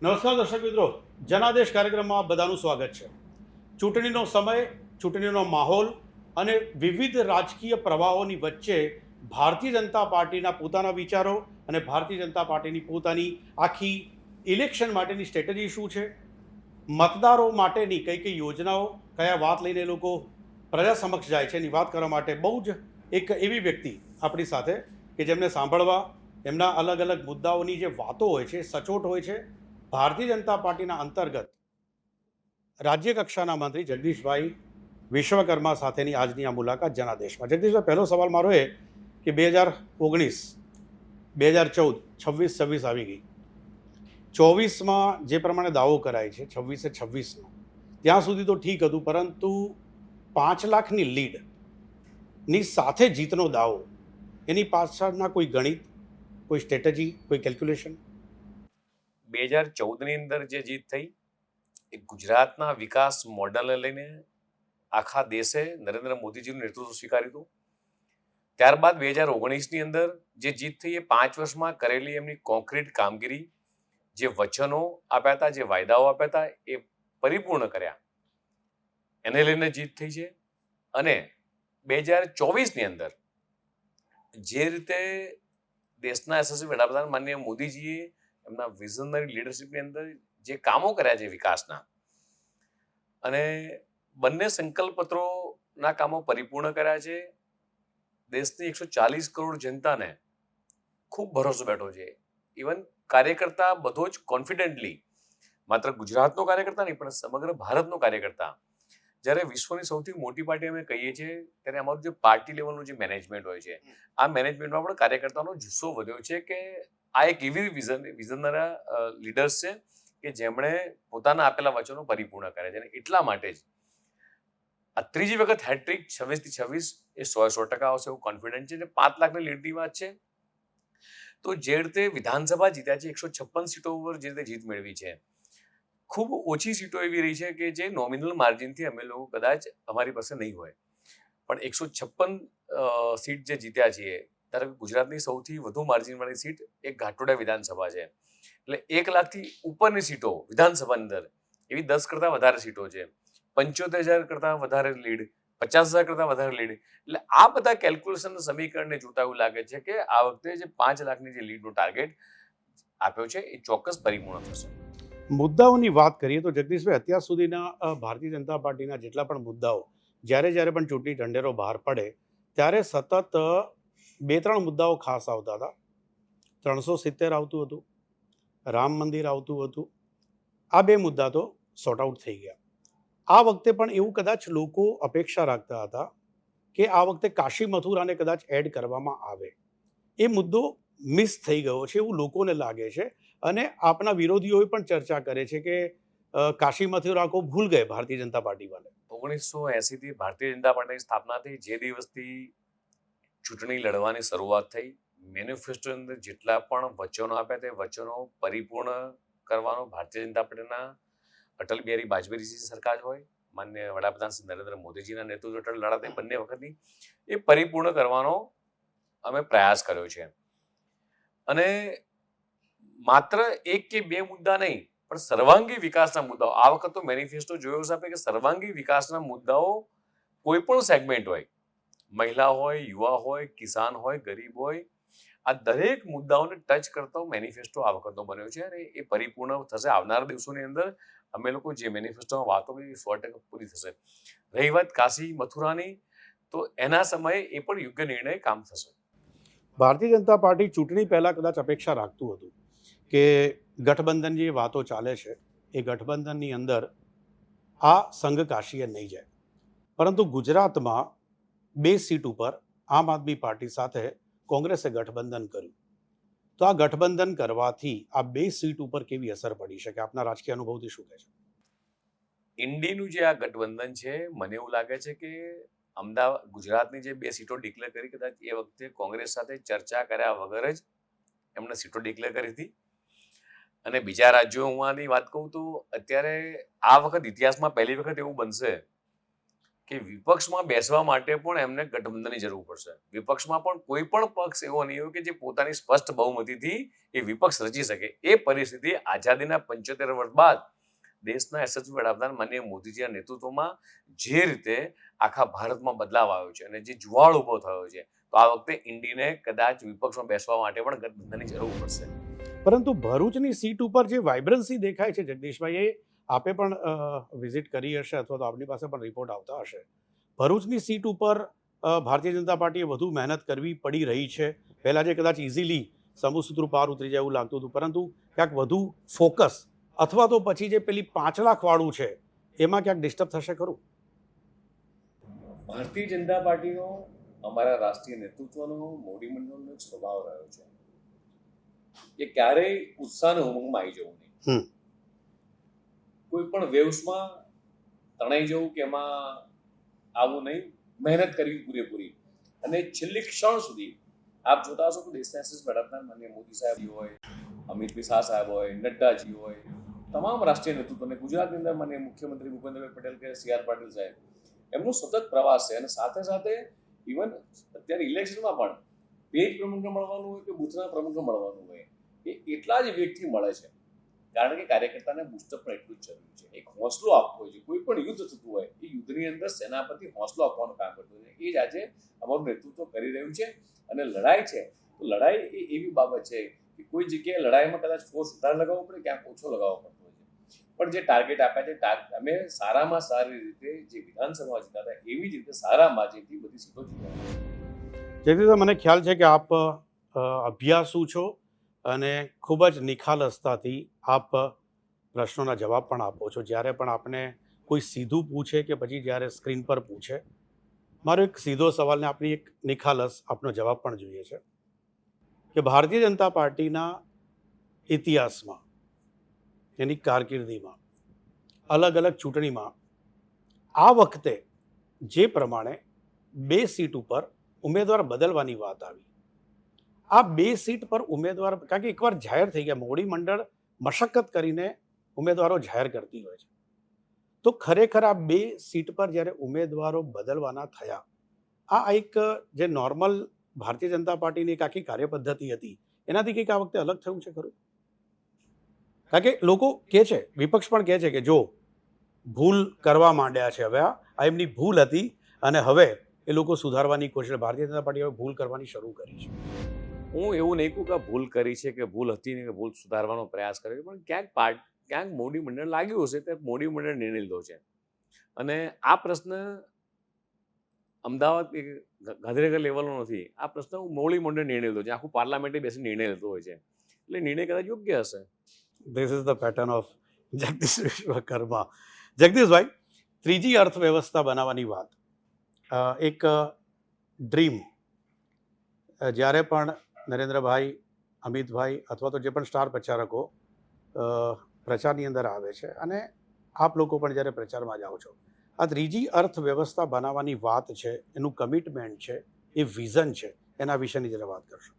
નમસ્કાર દર્શક મિત્રો, જનાદેશ કાર્યક્રમમાં બધાનું સ્વાગત છે. ચૂંટણીનો સમય, ચૂંટણીનો માહોલ અને વિવિધ રાજકીય પ્રવાહોની વચ્ચે ભારતીય જનતા પાર્ટીના પોતાના વિચારો અને ભારતીય જનતા પાર્ટીની પોતાની આખી ઇલેક્શન માટેની સ્ટ્રેટેજી શું છે, મતદારો માટેની કઈ કઈ યોજનાઓ, કયા વાત લઈને એ લોકો પ્રજા સમક્ષ જાય છે એની વાત કરવા માટે બહુ જ એક એવી વ્યક્તિ આપણી સાથે કે જેમને સાંભળવા એમના અલગ અલગ મુદ્દાઓની જે વાતો હોય છે સચોટ હોય છે. ભારતીય જનતા પાર્ટીના અંતર્ગત રાજ્ય કક્ષાના મંત્રી જગદીશભાઈ વિશ્વકર્મા સાથેની આજની આ મુલાકાત જનાદેશમાં. જગદીશભાઈ, પહેલો સવાલ મારો એ કે 2019, 2014, 26, 26 આવી ગઈ. 24માં જે પ્રમાણે દાવો કરાય છે 26-26નો, ત્યાં સુધી તો ઠીક હતું, પરંતુ 5 લાખની લીડની સાથે જીતનો દાવો, એની પાછળના કોઈ ગણિત, કોઈ સ્ટ્રેટેજી, કોઈ કેલ્ક્યુલેશન? 2014ની અંદર જે જીત થઈ એ ગુજરાતના વિકાસ મોડલને લઈને આખા દેશે નરેન્દ્ર મોદીજીનું નેતૃત્વ સ્વીકાર્યું હતું. ત્યારબાદ 2019ની અંદર જે જીત થઈ એ 5 વર્ષમાં કરેલી એમની કોન્ક્રીટ કામગીરી, જે વચનો આપ્યા હતા, જે વાયદાઓ આપ્યા હતા એ પરિપૂર્ણ કર્યા, એને લઈને જીત થઈ છે. અને 2024ની અંદર જે રીતે દેશના યશસ્વી વડાપ્રધાન માનનીય મોદીજીએ એમના વિઝનરી લીડરશીપની અંદર જે કામો કર્યા છે વિકાસના, અને બંને સંકલ્પપત્રોના કામો પરિપૂર્ણ કર્યા છે. દેશની 140 કરોડ જનતાને ખૂબ ભરોસો બેઠો છે. ઇવન કાર્યકર્તા બધો જ કોન્ફિડન્ટલી, માત્ર ગુજરાતનો કાર્યકર્તા નહીં પણ સમગ્ર ભારતનો કાર્યકર્તા, જ્યારે વિશ્વની સૌથી મોટી પાર્ટી અમે કહીએ છીએ ત્યારે અમારું જે પાર્ટી લેવલનું જે મેનેજમેન્ટ હોય છે, આ મેનેજમેન્ટમાં પણ કાર્યકર્તાનો જુસ્સો વધ્યો છે કે આ એક એવી વિઝનરા લીડર્સ છે કે જેમણે પોતાના આપેલા વચનો પરિપૂર્ણ કર્યા છે. અને એટલા માટે જ આ ત્રીજી વખત હેટ્રિક 26-26 એ 100% આવશે એવું કોન્ફિડન્ટ છે. 5 લાખની લીડની વાત છે, તો જે રીતે વિધાનસભા જીત્યા છે, 156 સીટો ઉપર જે રીતે જીત મેળવી છે, ખૂબ ઓછી સીટો એવી રહી છે કે જે નોમિનલ માર્જિનથી અમે લોકો કદાચ અમારી પાસે નહીં હોય, પણ 156 સીટ જે જીત્યા છીએ, ધારો કે ગુજરાતની સૌથી વધુ માર્જિનવાળી સીટ એક ઘાટોડા વિધાનસભા છે, એટલે 1 લાખથી ઉપરની સીટો વિધાનસભાની અંદર એવી 10 કરતાં વધારે સીટો છે, 75,000 કરતાં વધારે લીડ, 50,000 કરતાં વધારે લીડ. એટલે આ બધા કેલ્ક્યુલેશન સમીકરણને જોતા એવું લાગે છે કે આ વખતે જે 5 લાખની જે લીડનો ટાર્ગેટ આપ્યો છે એ ચોક્કસ પરિપૂર્ણ થશે. મુદ્દાઓની વાત કરીએ તો જગદીશભાઈ, અત્યાર સુધીના ભારતીય જનતા પાર્ટીના જેટલા પણ મુદ્દાઓ, જ્યારે પણ ચૂંટણી ઢંઢેરો બહાર પડે ત્યારે સતત 2-3 મુદ્દાઓ ખાસ આવતા હતા. 370 આવતું હતું, રામ મંદિર આવતું હતું. આ 2 મુદ્દા તો સોર્ટ આઉટ થઈ ગયા. આ વખતે પણ એવું કદાચ લોકો અપેક્ષા રાખતા હતા કે આ વખતે કાશી મથુરાને કદાચ એડ કરવામાં આવે. એ મુદ્દો મિસ થઈ ગયો છે એવું લોકોને લાગે છે. અને આપના વિરોધીઓએ પણ ચર્ચા કરે છે કે કાશી મથુરા કો ભૂલ ગયે ભારતીય જનતા પાર્ટી વાલે. 1980થી ભારતીય જનતા પાર્ટીની સ્થાપના થઈ, જે દિવસથી ચૂંટણી લડવાની શરૂઆત થઈ, મેનિફેસ્ટોની અંદર જેટલા પણ વચનો આપ્યા તે વચનો પરિપૂર્ણ કરવાનો ભારતીય જનતા પાર્ટીના અટલ બિહારી વાજપેયીજી સરકાર હોય, માન્ય વડાપ્રધાન શ્રી નરેન્દ્ર મોદીજીના નેતૃત્વ હેઠળ લડાતી બંને વખતની એ પરિપૂર્ણ કરવાનો અમે પ્રયાસ કર્યો છે. અને માત્ર 1 કે 2 મુદ્દા નહીં, પણ સર્વાંગી વિકાસના મુદ્દાઓ, આ વખત તો મેનિફેસ્ટો જોયો છે કે સર્વાંગી વિકાસના મુદ્દાઓ કોઈ પણ સેગમેન્ટ હોય, મહિલા હોય, યુવા હોય, કિસાન હોય, ગરીબ હોય, આ દરેક મુદ્દાઓને ટચ કરતો મેનિફેસ્ટો આ વખતનો બન્યો છે. અને એ પરિપૂર્ણ થશે આવનારા દિવસોની અંદર. અમે લોકો જે મેનિફેસ્ટોમાં વાતો કરી 100% પૂરી થશે. રહી વાત કાશી મથુરાની, તો એના સમયે એ પણ યોગ્ય નિર્ણય કામ થશે. ભારતીય જનતા પાર્ટી ચૂંટણી પહેલાં કદાચ અપેક્ષા રાખતું હતું કે ગઠબંધન જે વાતો ચાલે છે એ ગઠબંધનની અંદર આ સંઘ કાશીએ નહીં જાય, પરંતુ ગુજરાતમાં 2 સીટ ઉપર આમ આદમી પાર્ટી સાથે કોંગ્રેસે ગઠબંધન કર્યું. તો આ ગઠબંધન કરવાથી આ 2 સીટ ઉપર કેવી અસર પડી શકે? આપના રાજકીય અનુભવથી શું કહે છે? ઇન્ડીનું જે આ ગઠબંધન છે, મને એવું લાગે છે કે અમદાવાદ ગુજરાતની જે 2 સીટો ડિક્લેર કરી, કદાચ એ વખતે કોંગ્રેસ સાથે ચર્ચા કર્યા વગર જ એમણે સીટો ડિક્લેર કરી હતી. અને બીજા રાજ્યોની વાત કહું તો અત્યારે આ વખત ઇતિહાસમાં પહેલી વખત એવું બનશે કે વિપક્ષમાં બેસવા માટે પણ એમને ગઠબંધનની જરૂર પડશે. વિપક્ષમાં પણ કોઈ પણ પક્ષ એવો નહીં હોય કે જે પોતાની સ્પષ્ટ બહુમતીથી એ વિપક્ષ રચી શકે. એ પરિસ્થિતિ આઝાદીના 75 વર્ષ બાદ દેશના યશસ્વી વડાપ્રધાન માનનીય મોદીજીના નેતૃત્વમાં જે રીતે આખા ભારતમાં બદલાવ આવ્યો છે અને જે જુવાળ ઉભો થયો છે, તો આ વખતે ઇન્ડીને કદાચ વિપક્ષમાં બેસવા માટે પણ ગઠબંધનની જરૂર પડશે. પરંતુ ભરૂચની સીટ ઉપર જે વાઇબ્રન્સી દેખાય છે જગદીશભાઈ, એ આપે પણ વિઝિટ કરી હશે અથવા તો આપની પાસે પણ રિપોર્ટ આવતા હશે. ભરૂચની સીટ ઉપર ભારતીય જનતા પાર્ટીએ વધુ મહેનત કરવી પડી રહી છે. પહેલાં જે કદાચ ઇઝીલી સમૂહસૂત્ર પાર ઉતરી જાય એવું લાગતું હતું, પરંતુ ક્યાંક વધુ ફોકસ અથવા તો પછી જે પેલી 5 લાખવાળું છે એમાં ક્યાંક ડિસ્ટર્બ થશે ખરું? ભારતીય જનતા પાર્ટીનો, અમારા રાષ્ટ્રીય નેતૃત્વનો, મોદી મંડળનો એક સ્વભાવ રહ્યો છે કે ક્યારેય ઉત્સાહ ઉમંગમાં આવી જવું નહીં. કોઈ પણ વેવ્સમાં તણાઈ જવું કે એમાં આવું નહીં. મહેનત કરવી પૂરેપૂરી. અને છેલ્લી ક્ષણ સુધી આપ જોતા હશો કે દેશના યશસ્વી વડાપ્રધાન માનનીય મોદી સાહેબ હોય, અમિત શાહ સાહેબ હોય, નડ્ડાજી હોય, તમામ રાષ્ટ્રીય નેતૃત્વને, ગુજરાતની અંદર માનનીય મુખ્યમંત્રી ભૂપેન્દ્રભાઈ પટેલ કે સી આર પાટીલ સાહેબ, એમનો સતત પ્રવાસ છે. અને સાથે સાથે ઇવન અત્યારે ઇલેક્શનમાં પણ પેજ પ્રમુખને મળવાનું હોય કે બૂથના પ્રમુખને મળવાનું હોય, એ એટલા જ વેગથી મળે છે. કારણ કે કાર્યકર્તાને બુસ્ટઅપ પણ એટલું જ જરૂરી છે. એક હોંસલો આપવો હોય છે. કોઈ પણ યુદ્ધ થતું હોય એ યુદ્ધની અંદર સેનાપતિ હોંસલો આપવાનું કામ કરતું હોય છે. એ જ આજે અમારું નેતૃત્વ કરી રહ્યું છે. અને લડાઈ છે તો લડાઈ એ એવી બાબત છે કે કોઈ જગ્યાએ લડાઈમાં કદાચ ફોર્સ વધારે લગાવવો પડે, ક્યાંક ઓછો લગાવવો પડતો હોય છે. પણ જે ટાર્ગેટ આપ્યા છે, અમે સારામાં સારી રીતે જે વિધાનસભા જીતા એવી જ રીતે સારા માર્જિનથી બધી સીટો જીતવાની છે. જેથી મને ખ્યાલ છે કે આપ અભ્યાસુ છો અને ખૂબ જ નિખાલસતાથી આપ પ્રશ્નોના જવાબ પણ આપો છો. જ્યારે પણ આપને કોઈ સીધું પૂછે કે પછી જ્યારે સ્ક્રીન પર પૂછે, મારો એક સીધો સવાલને આપણી એક નિખાલસ આપનો જવાબ પણ જોઈએ છે કે ભારતીય જનતા પાર્ટીના ઇતિહાસમાં, એની કારકિર્દીમાં, અલગ અલગ ચૂંટણીમાં આ વખતે જે પ્રમાણે 2 સીટ ઉપર ઉમેદવાર બદલવાની વાત આવી, આ 2 સીટ પર ઉમેદવાર, કારણ કે એકવાર જાહેર થઈ ગયા, મોડી મંડળ મશક્કત કરીને ઉમેદવારો જાહેર કરતી હોય છે, તો ખરેખર આ 2 સીટ પર જ્યારે ઉમેદવારો બદલવાના થયા, આ એક જે નોર્મલ ભારતીય જનતા પાર્ટીની એક આખી કાર્યપદ્ધતિ હતી એનાથી કંઈક આ વખતે અલગ થયું છે ખરું? કારણ કે લોકો કહે છે, વિપક્ષ પણ કહે છે કે જો ભૂલ કરવા માંડ્યા છે, હવે આ એમની ભૂલ હતી અને હવે એ લોકો સુધારવાની કોશિશ, ભારતીય જનતા પાર્ટી હવે ભૂલ કરવાની શરૂ કરી છે. હું એવું નહીં કહું કે ભૂલ કરી છે કે ભૂલ હતી ને કે ભૂલ સુધારવાનો પ્રયાસ કર્યો, પણ ક્યાંક મોદી મંડળ લાગ્યું હશે ત્યારે મોદી મંડળ નિર્ણય લીધો છે. અને આ પ્રશ્ન અમદાવાદ કે ગાંધીનગર લેવલનો નથી. આ પ્રશ્ન મોડી મંડળ નિર્ણય લીધો છે. આખું પાર્લામેન્ટે બેસી નિર્ણય લીધો હોય છે, એટલે નિર્ણય કદાચ યોગ્ય હશે. This is the pattern of Jagdish Vishwakarma. જગદીશભાઈ, ત્રીજી અર્થવ્યવસ્થા બનાવવાની વાત એક ડ્રીમ, જ્યારે પણ નરેન્દ્રભાઈ, અમિતભાઈ અથવા તો જે પણ સ્ટાર પ્રચારકો પ્રચારની અંદર આવે છે અને આપ લોકો પણ જ્યારે પ્રચારમાં જાઓ છો, આ ત્રીજી અર્થવ્યવસ્થા બનાવવાની વાત છે, એનું કમિટમેન્ટ છે, એ વિઝન છે, એના વિશેની જરા વાત કરશો.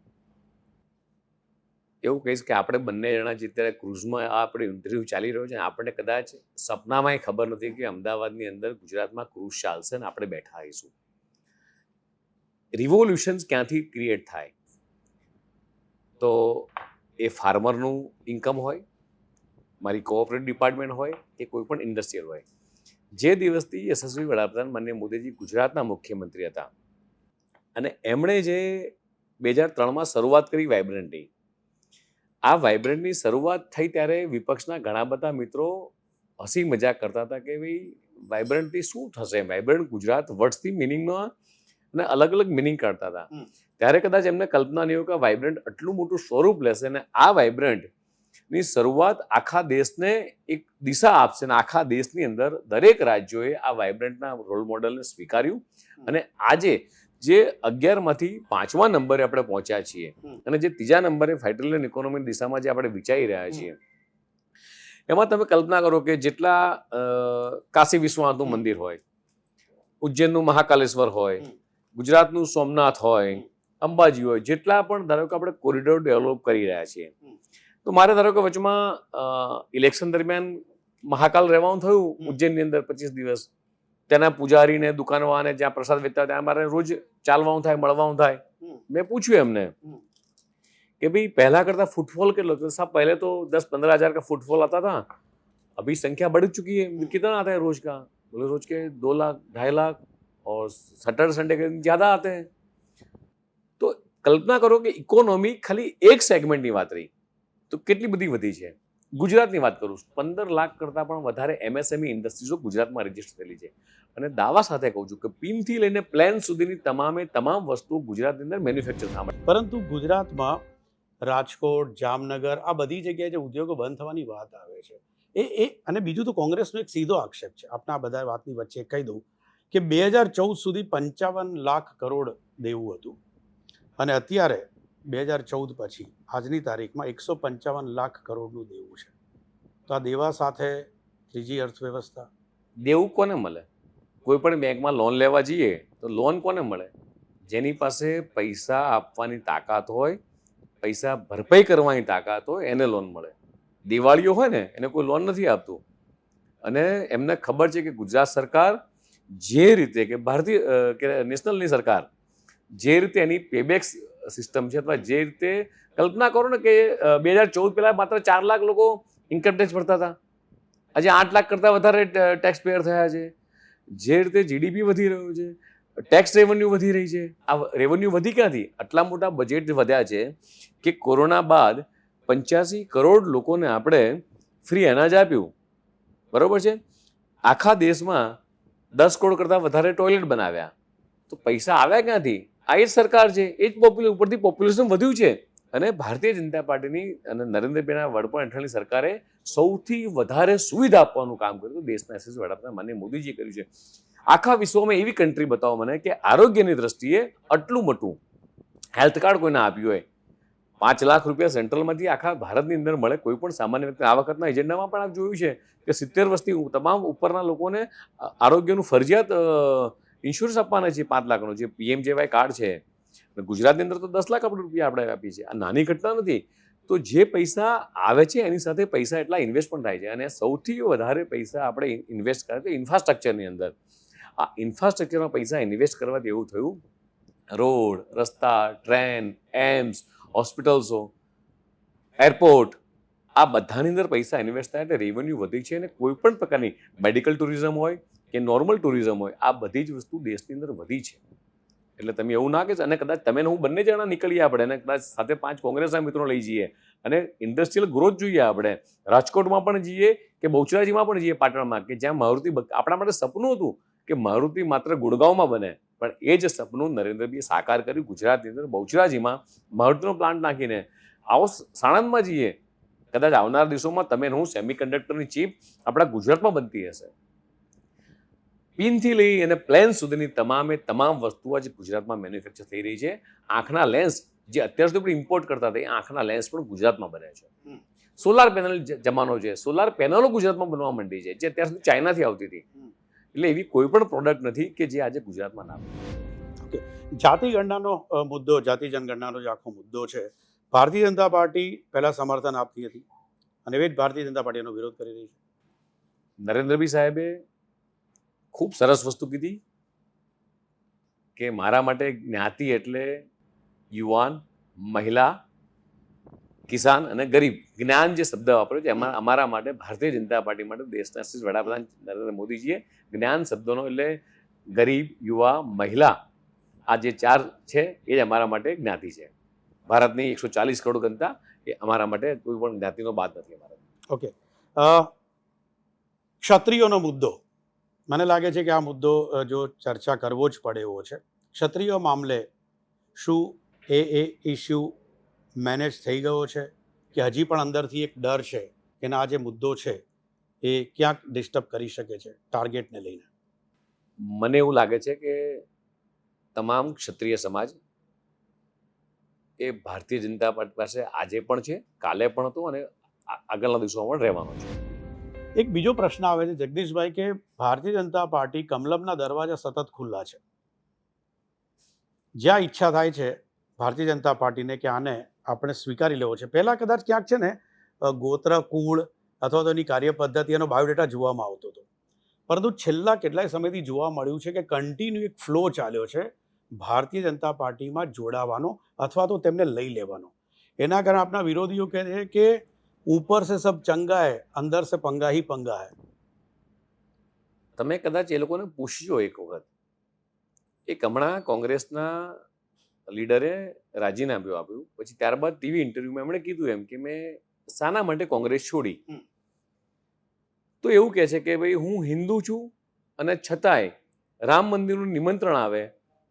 એવું કહીશ કે આપણે બંને જણા જે અત્યારે ક્રુઝમાં આપણે ઇન્ટરવ્યૂ ચાલી રહ્યો છે, આપણને કદાચ સપનામાંય ખબર નથી કે અમદાવાદની અંદર ગુજરાતમાં ક્રુઝ ચાલશે ને આપણે બેઠા આવીશું. રિવોલ્યુશન્સ ક્યાંથી ક્રિએટ થાય? તો એ ફાર્મરનું ઇન્કમ હોય, મારી કોઓપરેટિવ ડિપાર્ટમેન્ટ હોય કે કોઈ પણ ઇન્ડસ્ટ્રીયલ હોય. જે દિવસથી યશસ્વી વડાપ્રધાન માનનીય મોદીજી ગુજરાતના મુખ્યમંત્રી હતા અને એમણે જે 2003માં શરૂઆત કરી વાઇબ્રન્ટની, આ વાઇબ્રન્ટની શરૂઆત થઈ ત્યારે વિપક્ષના ઘણા બધા મિત્રો હસી મજાક કરતા હતા કે ભાઈ વાઇબ્રન્ટથી શું થશે, વાઇબ્રન્ટ ગુજરાત વર્ડ્સથી મિનિંગમાં અને અલગ અલગ મિનિંગ કાઢતા હતા. ત્યારે કદાચ એમને કલ્પના નહીં હોય કે વાઇબ્રન્ટ આટલું મોટું સ્વરૂપ લેશે અને આ વાઇબ્રન્ટની શરૂઆત આખા દેશને એક દિશા આપશે અને આખા દેશની અંદર દરેક રાજ્યોએ આ વાઇબ્રન્ટના રોલ મોડલને સ્વીકાર્યું અને આજે જે 11માંથી 5મા નંબરે આપણે પહોંચ્યા છીએ અને જે 3જા નંબરે ફેડરલ ઇકોનોમીની દિશામાં જે આપણે વિચારી રહ્યા છીએ, એમાં તમે કલ્પના કરો કે જેટલા કાશી વિશ્વનાથનું મંદિર હોય, ઉજ્જૈનનું મહાકાલેશ્વર હોય, ગુજરાતનું સોમનાથ હોય, અંબાજી હોય, જેટલા પણ ધારો કે આપણે કોરિડોર ડેવલપ કરી રહ્યા છીએ, તો મારે ધારો કે વચમાં ઇલેક્શન દરમિયાન મહાકાલ રહેવાનું થયું ઉજ્જૈનની અંદર 25 દિવસ, ત્યાંના પૂજારીને દુકાનવાળાને જ્યાં પ્રસાદ વેચતા હોય ત્યાં મારે રોજ ચાલવાનું થાય, મળવાનું થાય. મેં પૂછ્યું એમને कि भाई पहला करता फुटफॉल के लोग साहब पहले तो 10-15 हज़ार का फुटफॉल आता था, अभी संख्या बढ़ चुकी है, कितना आता है रोज का? बोले रोज के 2 लाख 2.5 लाख और सैटरडे संडे के ज्यादा आते हैं. તો કલ્પના કરો કે ઇકોનોમી ખાલી એક સેગમેન્ટની વાત રહી તો કેટલી બધી વધી છે. ગુજરાતની વાત કરું, 15 લાખ કરતાં પણ વધારે એમએસએમઈ ઇન્ડસ્ટ્રીઝો ગુજરાતમાં રજીસ્ટર થયેલી છે. અને દાવા સાથે કહું છું કે પિનથી લઈને પ્લેન સુધીની તમામ વસ્તુઓ ગુજરાતની અંદર મેન્યુફેક્ચર થવા માંડી. પરંતુ ગુજરાતમાં રાજકોટ, જામનગર આ બધી જગ્યાએ જે ઉદ્યોગો બંધ થવાની વાત આવે છે એ અને બીજું તો કોંગ્રેસનો એક સીધો આક્ષેપ છે. આપણા બધા વાતની વચ્ચે કહી દઉં કે 2014 સુધી 55 લાખ કરોડ દેવું હતું અને અત્યારે 2014 પછી આજની તારીખમાં 155 લાખ કરોડનું દેવું છે. તો આ દેવા સાથે ત્રીજી અર્થવ્યવસ્થા. દેવું કોને મળે? કોઈ પણ બેંકમાં લોન લેવા જઈએ તો લોન કોને મળે? જેની પાસે પૈસા આપવાની તાકાત હોય, પૈસા ભરપાઈ કરવાની તાકાત હોય એને લોન મળે. દિવાળીઓ હોય ને એને કોઈ લોન નથી આપતું. અને એમને ખબર છે કે ગુજરાત સરકાર જે રીતે કે કે નેશનલની સરકાર જે રીતે એની પેબેક સિસ્ટમ છે અથવા જે રીતે કલ્પના કરો ને કે 2014 પહેલા માત્ર 4 લાખ લોકો ઇન્કમ ટેક્સ ભરતા હતા, આજે 8 લાખ કરતાં વધારે ટેક્સ પેયર થયા છે. જે રીતે જીડીપી વધી રહ્યું છે, ટેક્સ રેવન્યુ વધી રહી છે. આ રેવન્યુ વધી ક્યાંથી? આટલા મોટા બજેટ વધ્યા છે કે કોરોના બાદ 85 કરોડ લોકોને આપણે ફ્રી અનાજ આપ્યું, બરોબર છે. આખા દેશમાં 10 કરોડ કરતાં વધારે ટોયલેટ બનાવ્યા. તો પૈસા આવ્યા ક્યાંથી? આ જ સરકાર છે, એ જ ઉપરથી પોપ્યુલેશન વધ્યું છે. અને ભારતીય જનતા પાર્ટીની અને નરેન્દ્રભાઈના વડપણ હેઠળની સરકારે સૌથી વધારે સુવિધા આપવાનું કામ કર્યું દેશના યશસ્વી વડાપ્રધાન માનનીય મોદીજીએ કર્યું છે. આખા વિશ્વમાં એવી કન્ટ્રી બતાવો મને કે આરોગ્યની દ્રષ્ટિએ આટલું મોટું હેલ્થ કાર્ડ કોઈને આપ્યું હોય. 5 લાખ રૂપિયા સેન્ટ્રલમાંથી આખા ભારતની અંદર મળે કોઈ પણ સામાન્ય વ્યક્તિ. આ વખતના એજન્ડામાં પણ આપ જોયું છે કે 70 વર્ષથી તમામ ઉપરના લોકોને આરોગ્યનું ફરજિયાત ઇન્સ્યોરન્સ આપવાના છે 5 લાખનો જે PMJY કાર્ડ છે. ગુજરાતની અંદર તો 10 લાખ રૂપિયા આપણે આપીએ છીએ. આ નાની ઘટના નથી. તો જે પૈસા આવે છે એની સાથે પૈસા એટલા ઇન્વેસ્ટ પણ થાય છે. અને સૌથી વધારે પૈસા આપણે ઇન્વેસ્ટ કરીએ તો ઇન્ફ્રાસ્ટ્રક્ચરની અંદર. આ ઇન્ફ્રાસ્ટ્રક્ચરમાં પૈસા ઇન્વેસ્ટ કરવાથી એવું થયું, રોડ, રસ્તા, ટ્રેન, એમ્સ, હોસ્પિટલ્સો, એરપોર્ટ, આ બધાની અંદર પૈસા ઇન્વેસ્ટ થાય એટલે રેવન્યુ વધી છે. અને કોઈ પણ પ્રકારની મેડિકલ ટુરિઝમ હોય કે નોર્મલ ટુરિઝમ હોય, આ બધી જ વસ્તુ દેશની અંદર વધી છે. એટલે તમે એવું ના કે અને કદાચ તમે હું બંને જણા નીકળીએ આપણે અને કદાચ સાથે 5 કોંગ્રેસના મિત્રો લઈ જઈએ અને ઇન્ડસ્ટ્રીયલ ગ્રોથ જોઈએ આપણે, રાજકોટમાં પણ જઈએ કે બહુચરાજીમાં પણ જઈએ, પાટણમાં, કે જ્યાં મારુતિ આપણા માટે સપનું હતું કે મારુતિ માત્ર ગુડગાંવમાં બને, પણ એ જ સપનું નરેન્દ્રભાઈએ સાકાર કર્યું ગુજરાતની અંદર બહુચરાજીમાં મારુતિનો પ્લાન્ટ નાખીને. આવો સાણંદમાં જઈએ, કદાચ આવનાર દિવસોમાં તમે હું સેમિકન્ડક્ટરની ચીપ આપણા ગુજરાતમાં બનતી હશે. પિનથી લઈ અને પ્લેન સુધીની તમામ વસ્તુઓ આજે ગુજરાતમાં મેન્યુફેક્ચર થઈ રહી છે. આંખના લેન્સ જે અત્યાર સુધી આપણે ઇમ્પોર્ટ કરતા હતા એ આંખના લેન્સ પણ ગુજરાતમાં બને છે. સોલાર પેનલ જમાનો છે, સોલાર પેનલો ગુજરાતમાં બનવા માંડી છે જે અત્યાર સુધી ચાઇનાથી આવતી હતી. એટલે એવી કોઈ પણ પ્રોડક્ટ નથી કે જે આજે ગુજરાતમાં ના બને. ઓકે, જાતિ ગણનાનો મુદ્દો, જાતિ જનગણનાનો જે આખો મુદ્દો છે, ભારતીય જનતા પાર્ટી પહેલા સમર્થન આપતી હતી અને એ જ ભારતીય જનતા પાર્ટી એનો વિરોધ કરી રહી છે. નરેન્દ્રભાઈ સાહેબે ખૂબ સરસ વસ્તુ કીધી કે મારા માટે જ્ઞાતિ એટલે યુવાન, મહિલા, કિસાન અને ગરીબ. જ્ઞાન જે શબ્દ વાપર્યો છે એમાં અમારા માટે ભારતીય જનતા પાર્ટી માટે દેશના વડાપ્રધાન નરેન્દ્ર મોદીજીએ જ્ઞાન શબ્દનો એટલે ગરીબ, યુવા, મહિલા, આ જે 4 છે એ જ અમારા માટે જ્ઞાતિ છે. ભારતની 140 કરોડ જનતા એ અમારા માટે કોઈ પણ જ્ઞાતિનો બાદ નથી અમારા. ઓકે, ક્ષત્રિયોનો મુદ્દો, મને લાગે છે કે આ મુદ્દો જો ચર્ચા કરવો જ પડે એવો છે. ક્ષત્રિયો મામલે શું એ ઇસ્યુ મેનેજ થઈ ગયો છે કે હજી પણ અંદરથી એક ડર છે કે આ જે મુદ્દો છે એ ક્યાંક ડિસ્ટર્બ કરી શકે છે ટાર્ગેટને લઈને? મને એવું લાગે છે કે તમામ ક્ષત્રિય સમાજ એ ભારતીય જનતા પાર્ટી પાસે આજે પણ છે, કાલે પણ હતો અને આગળના દિવસોમાં પણ રહેવાનો છે. એક બીજો પ્રશ્ન આવે છે જગદીશભાઈ કે ભારતીય જનતા પાર્ટી કમલમના દરવાજા સતત ખુલ્લા છે. જ્યાં ઈચ્છા થાય છે ભારતીય જનતા પાર્ટીને કે આને આપણે સ્વીકારી લેવો છે. પહેલાં કદાચ ક્યાંક છે ને ગોત્ર, કુળ અથવા તો એની કાર્ય પદ્ધતિ, એનો બાયોડેટા જોવામાં આવતો હતો. પરંતુ છેલ્લા કેટલાય સમયથી જોવા મળ્યું છે કે કન્ટિન્યુ એક ફ્લો ચાલ્યો છે ભારતીય જનતા પાર્ટીમાં જોડાવાનો અથવા તો તેમને લઈ લેવાનો. એના કારણે આપણા વિરોધીઓ કહે છે કે ઉપર સે સબ ચંગા હૈ, અંદર સે પંગા હી પંગા હૈ. તમે કદાચ એ લોકોને પૂછજો એક વખત. એક હમણાં કોંગ્રેસના લીડરે રાજીનામું આપ્યું, પછી ત્યારબાદ ટીવી ઇન્ટરવ્યુમાં એમણે કીધું એમ કે મેં શાના માટે કોંગ્રેસ છોડી. તો એવું કહે છે કે ભાઈ હું હિન્દુ છું અને છતાંય રામ મંદિરનું નિમંત્રણ આવે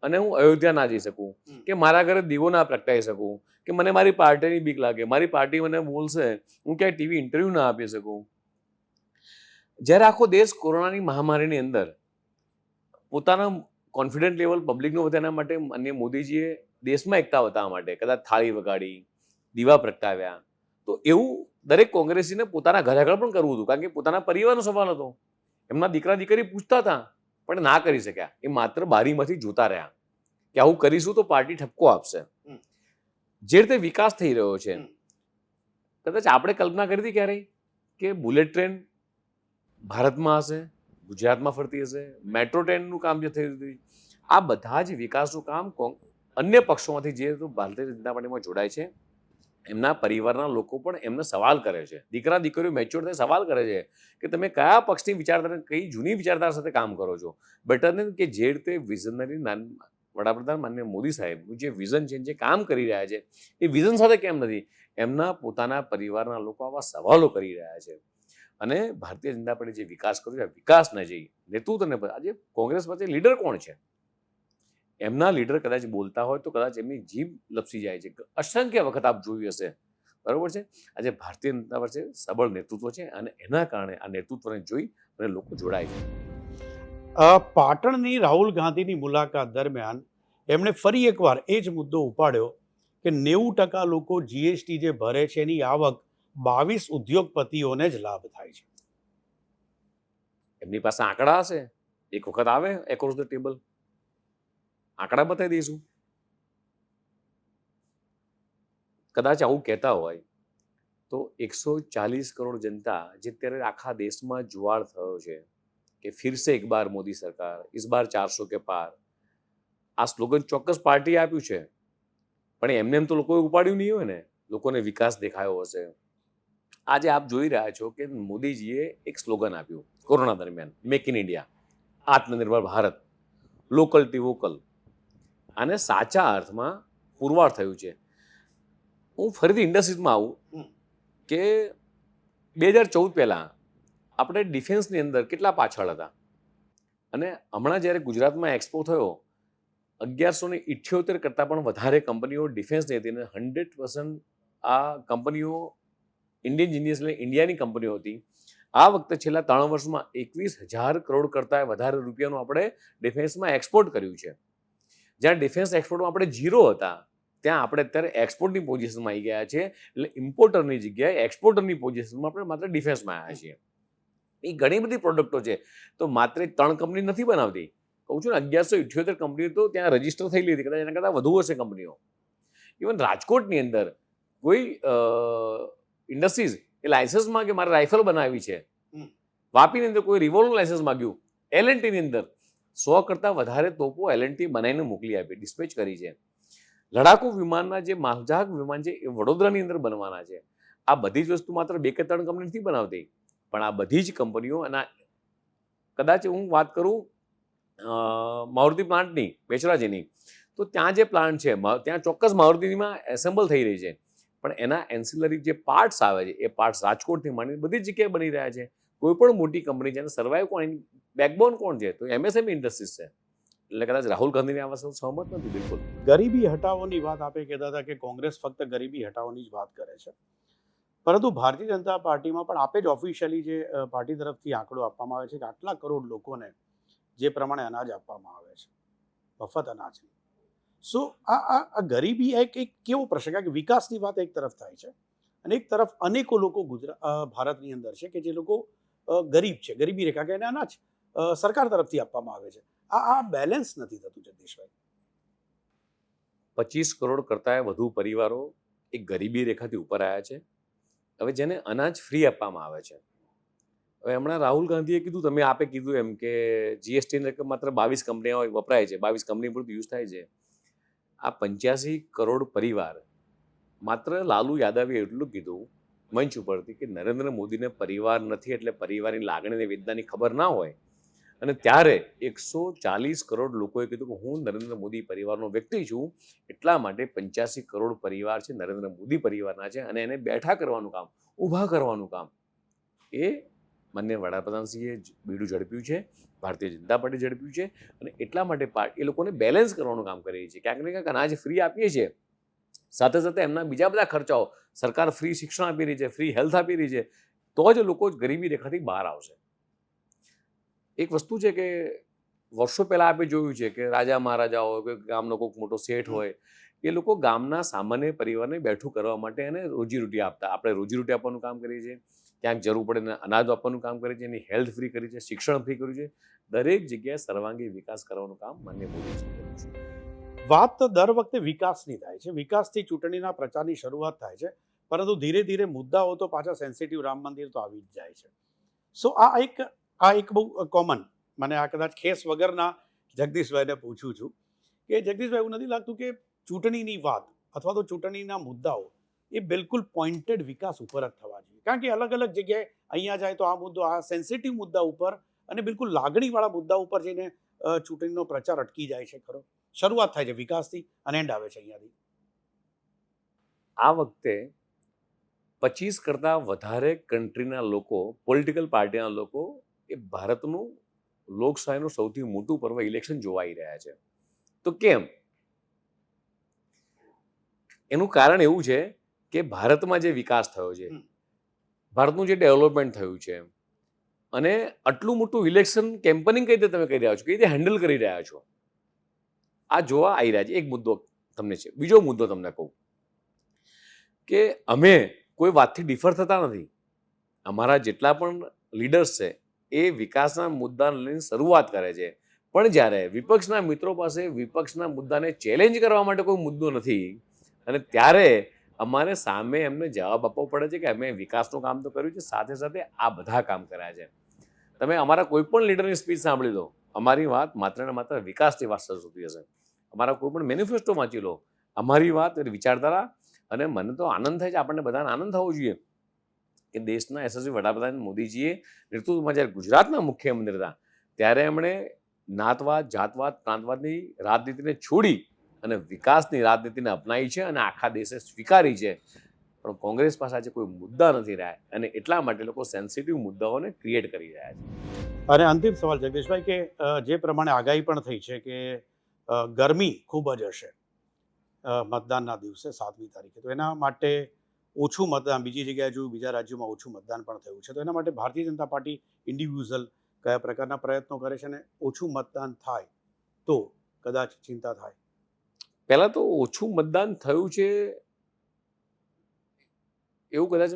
અને હું અયોધ્યા ના જઈ શકું, કે મારા ઘરે દીવો ના પ્રગટાઈ શકું, કે મને મારી પાર્ટીની બીક લાગે, મારી પાર્ટી મને બોલશે, હું ક્યાંય ટીવી ઇન્ટરવ્યુ ના આપી શકું. જ્યારે આખો દેશ કોરોનાની મહામારીની અંદર પોતાના કોન્ફિડન્ટ લેવલ પબ્લિકનું વધારવા માટે માનનીય મોદીજીએ દેશમાં એકતા વધારવા માટે કદાચ થાળી વગાડી, દીવા પ્રગટાવ્યા. તો એવું દરેક કોંગ્રેસીને પોતાના ઘરે આગળ પણ કરવું હતું, કારણ કે પોતાના પરિવારનો સવાલ હતો. એમના દીકરા દીકરી પૂછતા હતા પણ ના કરી શક્યા. એ માત્ર બારીમાંથી જોતા રહ્યા કે આવું કરીશું તો પાર્ટી ઠપકો આપશે. જે રીતે વિકાસ થઈ રહ્યો છે, કદાચ આપણે કલ્પના કરી હતી ક્યારેય કે બુલેટ ટ્રેન ભારતમાં હશે, ગુજરાતમાં ફરતી હશે, મેટ્રો ટ્રેનનું કામ જે થઈ રહ્યું, આ બધા જ વિકાસનું કામ અન્ય પક્ષોમાંથી જે ભારતીય જનતા પાર્ટીમાં જોડાય છે એમના પરિવારના લોકો પણ એમને સવાલ કરે છે. દીકરા દીકરીઓ મેચ્યોર થઈને સવાલ કરે છે કે તમે કયા પક્ષની વિચારધારા, કઈ જૂની વિચારધારા સાથે કામ કરો છો. બેટર દેન કે જે રીતે વિઝનરી વડાપ્રધાન માનનીય મોદી સાહેબનું જે વિઝન છે, જે કામ કરી રહ્યા છે, એ વિઝન સાથે કેમ નથી? એમના પોતાના પરિવારના લોકો આવા સવાલો કરી રહ્યા છે. અને ભારતીય જનતા પાર્ટી જે વિકાસ કર્યો છે, વિકાસ ન જઈ નેતૃત્વને આજે કોંગ્રેસ પાસે લીડર કોણ છે? એમના લીડર કદાચ બોલતા હોય તો કદાચ એમની જીભ લપસી જાય છે. અસંખ્ય વખત આપ જોયું હશે, બરોબર છે. આજે ભારતીય જનતા પાસે સબળ નેતૃત્વ છે અને એના કારણે આ નેતૃત્વને જોઈ અને લોકો જોડાય છે. પાટણની રાહુલ ગાંધીની મુલાકાત દરમિયાન એમણે ફરી એકવાર એ જ મુદ્દો ઉપાડ્યો કે 90% લોકો જીએસટી જે ભરે છે એની આવક 22 ઉદ્યોગપતિઓને જ લાભ થાય છે. એમની પાસે આંકડા હશે, એક વખત આવે એક્રોસ ધ ટેબલ, આંકડા બતાવી દઈશું. કદાચ આવું કહેતા હોય તો 140 કરોડ જનતા જે અત્યારે આખા દેશમાં જુવાળ થયો છે કે ફિરસે એક બાર મોદી સરકાર, ઇસ બાર 400 કે પાર, આ સ્લોગન ચોક્કસ પાર્ટીએ આપ્યું છે, પણ એમને એમ તો લોકોએ ઉપાડ્યું નહીં હોય ને. લોકોને વિકાસ દેખાયો હશે. આજે આપ જોઈ રહ્યા છો કે મોદીજીએ એક સ્લોગન આપ્યું કોરોના દરમિયાન, મેક ઇન ઇન્ડિયા, આત્મનિર્ભર ભારત, લોકલ ટુ વોકલ. આને સાચા અર્થમાં પુરવાર થયું છે. હું ફરીથી ઇન્ડસ્ટ્રીઝમાં આવું કે 2014 પહેલાં આપણે ડિફેન્સની અંદર કેટલા પાછળ હતા, અને હમણાં જ્યારે ગુજરાતમાં એક્સપો થયો 1178 કરતાં પણ વધારે કંપનીઓ ડિફેન્સની હતી, અને 100% આ કંપનીઓ ઇન્ડિયન ઇન્જિનિયર્સ એટલે ઇન્ડિયાની કંપનીઓ હતી. આ વખતે છેલ્લા 3 વર્ષમાં 21,000 કરોડ કરતાં વધારે રૂપિયાનું આપણે ડિફેન્સમાં એક્સપોર્ટ કર્યું છે. જ્યાં ડિફેન્સ એક્સપોર્ટમાં આપણે ઝીરો હતા, ત્યાં આપણે અત્યારે એક્સપોર્ટની પોઝિશનમાં આવી ગયા છે. એટલે ઇમ્પોર્ટરની જગ્યાએ એક્સપોર્ટરની પોઝિશનમાં આપણે માત્ર ડિફેન્સમાં આવ્યા છીએ. એ ઘણી બધી પ્રોડક્ટો છે, તો માત્ર 3 કંપની નથી બનાવતી. કહું છું ને, 1178 કંપનીઓ તો ત્યાં રજીસ્ટર થયેલી હતી, કદાચ એના કરતાં વધુ હશે કંપનીઓ. ઇવન રાજકોટની અંદર કોઈ ઇન્ડસ્ટ્રીઝ એ લાયસન્સ માંગે, મારે રાઇફલ બનાવી છે. વાપીની અંદર કોઈ રિવોલ્વર લાયસન્સ માંગ્યું. એલએનટીની અંદર 100 કરતાં વધારે તોપો એલએનટી બનાવીને મોકલી આપી, ડિસ્પેચ કરી છે. લડાકુ વિમાનના જે માલજહાજ વિમાન છે એ વડોદરાની અંદર બનવાના છે. આ બધી જ વસ્તુ માત્ર 2 કે 3 કંપની નથી બનાવતી, પણ આ બધી જ કંપનીઓ, અને કદાચ હું વાત કરું મારુતિ પ્લાન્ટની, બેચરાજીની, તો ત્યાં જે પ્લાન્ટ છે ત્યાં ચોક્કસ મારુતિમાં એસેમ્બલ થઈ રહી છે, પણ એના એન્સિલરી જે પાર્ટ્સ આવે છે એ પાર્ટ્સ રાજકોટથી માંડીને બધી જ જગ્યાએ બની રહ્યા છે. કોઈ પણ મોટી કંપની છે, અને સર્વાઈવ કોણ, બેકબોન કોણ છે? તો એમએસએમઈ ઇન્ડસ્ટ્રીઝ છે. એટલે કદાચ રાહુલ ગાંધીની આ વસ્તુ સહમત નથી બિલકુલ. ગરીબી હટાવોની વાત આપે કહેતા હતા કે કોંગ્રેસ ફક્ત ગરીબી હટાવોની જ વાત કરે છે, પરંતુ ભારતીય જનતા પાર્ટીમાં પણ આપે જ ઓફિશિયલી જે પાર્ટી તરફથી આંકડો આપવામાં આવે છે કે આટલા કરોડ લોકોને જે પ્રમાણે અનાજ આપવામાં આવે છે, મફત અનાજ. સો આ ગરીબી એક કેવો પ્રશ્ન કે વિકાસની વાત એક તરફ થાય છે અને એક તરફ અનેકો લોકો ભારતની અંદર છે કે જે લોકો ગરીબ છે, ગરીબી રેખા કે એને અનાજ સરકાર તરફથી આપવામાં આવે છે. આ બેલેન્સ નથી થતું જગદીશભાઈ. 25 કરોડ કરતાં વધુ પરિવારો એક ગરીબી રેખાથી ઉપર આવ્યા છે. હવે જેને અનાજ ફ્રી આપવામાં આવે છે, હવે હમણાં રાહુલ ગાંધીએ કીધું, તમે આપે કીધું એમ કે જીએસટીની રકમ માત્ર 22 કંપનીઓ વપરાય છે, 22 કંપની પૂરતું યુઝ થાય છે. આ 85 કરોડ પરિવાર, માત્ર લાલુ યાદવે એટલું કીધું મંચ ઉપરથી કે નરેન્દ્ર મોદીને પરિવાર નથી એટલે પરિવારની લાગણી અને વેદનાની ખબર ના હોય, અને ત્યારે 140 કરોડ લોકોએ કીધું કે હું નરેન્દ્ર મોદી પરિવારનો વ્યક્તિ છું, એટલા માટે 85 કરોડ પરિવાર છે નરેન્દ્ર મોદી પરિવારના છે, અને એને બેઠા કરવાનું કામ, ઊભા કરવાનું કામ એ માનનીય વડાપ્રધાનશ્રીએ બીડું ઝડપ્યું છે, ભારતીય જનતા પાર્ટી ઝડપ્યું છે, અને એટલા માટે એ લોકોને બેલેન્સ કરવાનું કામ કરી રહી છે. ક્યાંક ને ક્યાંક અનાજ ફ્રી આપીએ છીએ, સાથે સાથે એમના બીજા બધા ખર્ચાઓ, સરકાર ફ્રી શિક્ષણ આપી રહી છે, ફ્રી હેલ્થ આપી રહી છે, તો જ લોકો ગરીબી રેખાથી બહાર આવશે. એક વસ્તુ છે કે વર્ષો પહેલા આપણે જોયું છે કે રાજા મહારાજા હોય કે ગામનો કોઈક મોટો શેઠ હોય, એ લોકો ગામના સામાન્ય પરિવારને બેઠું કરવા માટે એને રોજીરોટી આપતા. આપણે રોજીરોટી આપવાનું કામ કરીએ છીએ, ક્યાંક જરૂર પડે અનાજ આપવાનું કામ કરીએ છીએ, એની હેલ્થ ફ્રી કરી છે, શિક્ષણ ફ્રી કર્યું છે. દરેક જગ્યાએ સર્વાંગી વિકાસ કરવાનું કામ માનનીય મોદીજી કર્યું છે. વાત દર વખતે વિકાસની થાય છે, વિકાસથી ચૂંટણીના પ્રચારની શરૂઆત થાય છે, પરંતુ ધીરે ધીરે મુદ્દાઓ તો પાછા સેન્સિટિવ રામ મંદિર તો આવી જ જાય છે. સો આ એક બહુ કોમન, મને આ કદાચ ખેસ વગરના જગદીશભાઈને પૂછું છું કે જગદીશભાઈ, એવું નથી લાગતું કે ચૂંટણીની વાત અથવા તો ચૂંટણીના મુદ્દાઓ એ બિલકુલ પોઈન્ટેડ વિકાસ ઉપર જ થવા જોઈએ? કારણ કે અલગ અલગ જગ્યાએ અહીંયા જાય તો આ મુદ્દો, આ સેન્સિટિવ મુદ્દા ઉપર અને બિલકુલ લાગણીવાળા મુદ્દા ઉપર જઈને ચૂંટણીનો પ્રચાર અટકી જાય છે ખરો. શરૂઆત થાય છે વિકાસથી અને એન્ડ આવે છે અહીંયાથી. આ વખતે 25 કરતાં વધારે કન્ટ્રીના લોકો, પોલિટિકલ પાર્ટીના લોકો એ ભારતનું લોકશાહીનું સૌથી મોટું પર્વ ઇલેક્શન જોવાઈ રહ્યા છે. તો કેમ? એનું કારણ એવું છે કે ભારતમાં જે વિકાસ થયો છે, ભારતનું જે ડેવલપમેન્ટ થયું છે, અને આટલું મોટું ઇલેક્શન કેમ્પેનિંગ કઈ રીતે તમે કરી રહ્યા છો, કઈ રીતે હેન્ડલ કરી રહ્યા છો, આ જોવા આવી રહ્યા છે. એક મુદ્દો તમને છે. બીજો મુદ્દો તમને કહું કે અમે કોઈ વાતથી ડિફર થતા નથી. અમારા જેટલા પણ લીડર્સ છે એ વિકાસના મુદ્દાને લઈને શરૂઆત કરે છે, પણ જ્યારે વિપક્ષના મિત્રો પાસે વિપક્ષના મુદ્દાને ચેલેન્જ કરવા માટે કોઈ મુદ્દો નથી, અને ત્યારે અમારે સામે એમને જવાબ આપવો પડે છે કે અમે વિકાસનું કામ તો કર્યું છે, સાથે સાથે આ બધા કામ કર્યા છે. તમે અમારા કોઈ પણ લીડરની સ્પીચ સાંભળી લો, અમારી વાત માત્ર ને માત્ર વિકાસની વાત થતી હશે. અમારા કોઈ પણ મેનિફેસ્ટો વાંચી લો, અમારી વાત વિચારધારા. અને મને તો આનંદ થાય છે, આપણને બધાને આનંદ થવો જોઈએ કે દેશના યશસ્વી વડાપ્રધાન મોદીજીએ નેતૃત્વમાં જ્યારે ગુજરાતના મુખ્યમંત્રી હતા ત્યારે એમણે નાતવાદ, જાતવાદ, પ્રાંતવાદની રાજનીતિને છોડી અને વિકાસની રાજનીતિને અપનાવી છે, અને આખા દેશે સ્વીકારી છે. પણ કોંગ્રેસ પાસે આજે કોઈ મુદ્દા નથી રહ્યા, અને એટલા માટે લોકો સેન્સિટિવ મુદ્દાઓને ક્રિએટ કરી રહ્યા છે. અને અંતિમ સવાલ જગદીશભાઈ, કે જે પ્રમાણે આગાહી પણ થઈ છે કે ગરમી ખૂબ જ હશે મતદાનના દિવસે 7મી તારીખે, તો એના માટે ઓછું મતદાન, બીજી જગ્યાએ જોયું બીજા રાજ્યોમાં ઓછું મતદાન પણ થયું છે, તો એના માટે ભારતીય જનતા પાર્ટી ઇન્ડિવિઝ્યુઅલ કયા પ્રકારના પ્રયત્નો કરે છે, અને ઓછું મતદાન થાય તો કદાચ ચિંતા થાય? પહેલાં તો ઓછું મતદાન થયું છે એવું કદાચ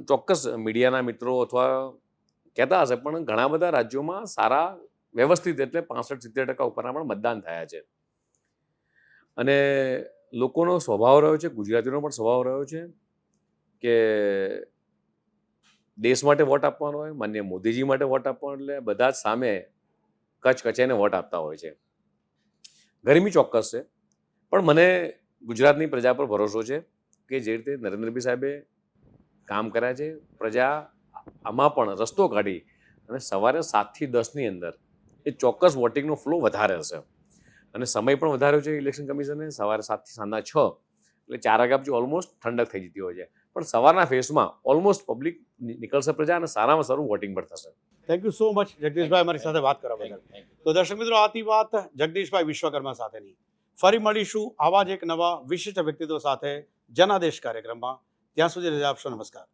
ચોક્કસ મીડિયાના મિત્રો અથવા કહેતા હશે, પણ ઘણા બધા રાજ્યોમાં સારા વ્યવસ્થિત એટલે 65-70% ઉપરના પણ મતદાન થયા છે. અને લોકોનો સ્વભાવ રહ્યો છે, ગુજરાતીનો પણ સ્વભાવ રહ્યો છે કે દેશ માટે વોટ આપવાનો હોય, માનનીય મોદીજી માટે વોટ આપવાનો, એટલે બધા જ સામે કચકચાઈને વોટ આપતા હોય છે. ગરમી ચોક્કસ છે, પણ મને ગુજરાતની પ્રજા પર ભરોસો છે કે જે રીતે નરેન્દ્રભાઈ સાહેબે કામ કર્યા છે, પ્રજા આમાં પણ રસ્તો કાઢી અને સવારે 7 થી 10ની અંદર એ ચોક્કસ વોટિંગનો ફ્લો વધારે હશે. અને સમય પણ વધાર્યો છે ઇલેક્શન કમિશને, સવારે 7 થી સાંજના 6, એટલે 4 વાગ્યા પછી ઓલમોસ્ટ ઠંડક થઈ જતી હોય છે. પણ સવારના ફેઝમાં ઓલમોસ્ટ પબ્લિક નીકળશે પ્રજા, અને સારામાં સારું વોટિંગ પણ થશે. થેન્ક યુ સો મચ જગદીશભાઈ, અમારી સાથે વાત કરવા બદલ. તો દર્શક મિત્રો, આથી વાત જગદીશભાઈ વિશ્વકર્મા સાથેની. ફરી મળીશું આવા જ એક નવા વિશિષ્ટ વ્યક્તિત્વ સાથે જનાદેશ કાર્યક્રમમાં. ત્યાં સુધી રજા આપશો. નમસ્કાર.